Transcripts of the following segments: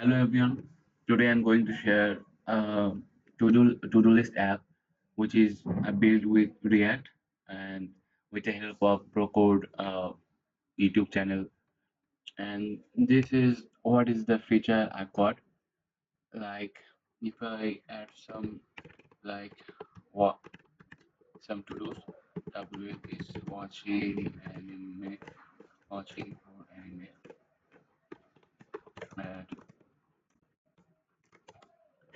Hello everyone. Today I'm going to share a to-do list app, which is built with React and with the help of Procode YouTube channel. And this is what is the feature I got. Like if I add some like what some to-dos, W is watching for anime, add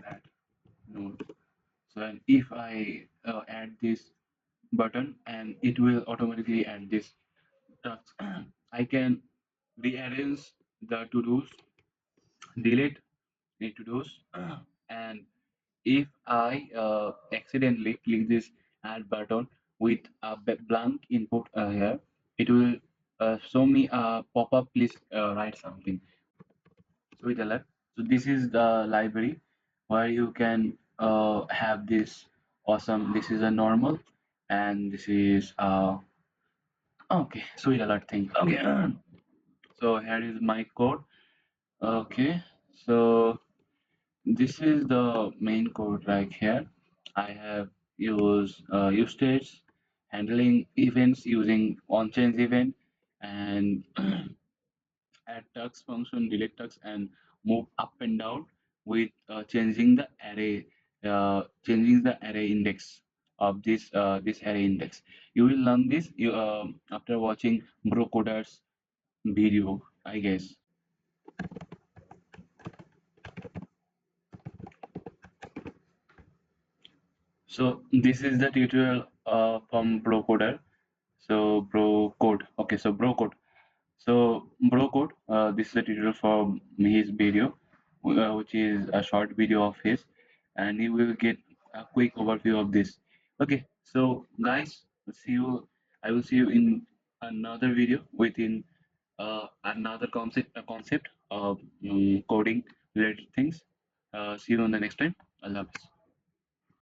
add note. So and if I add this button and it will automatically add this task. I can rearrange the to-dos, delete the to-dos, and if I accidentally click this add button with a blank input here, it will show me a pop-up. Please write something. So with alert. So this is the library where you can have this awesome. This is a normal, and this is okay. Sweet alert thing. Okay. So here is my code. Okay. So this is the main code right here. I have used states, handling events using on-change event, and add tux function, delete tux, and move up and down with changing the array index of this array index. You will learn this after watching Bro Coder's video, I guess. So this is the tutorial from Bro Coder. So Bro Code. Okay, so Bro Code. So Bro Code. This is a tutorial from his video, which is a short video of his, and you will get a quick overview of this. Okay, so guys, see you. I will see you in another video within another concept of coding related things. See you on the next time. Allah Hafiz.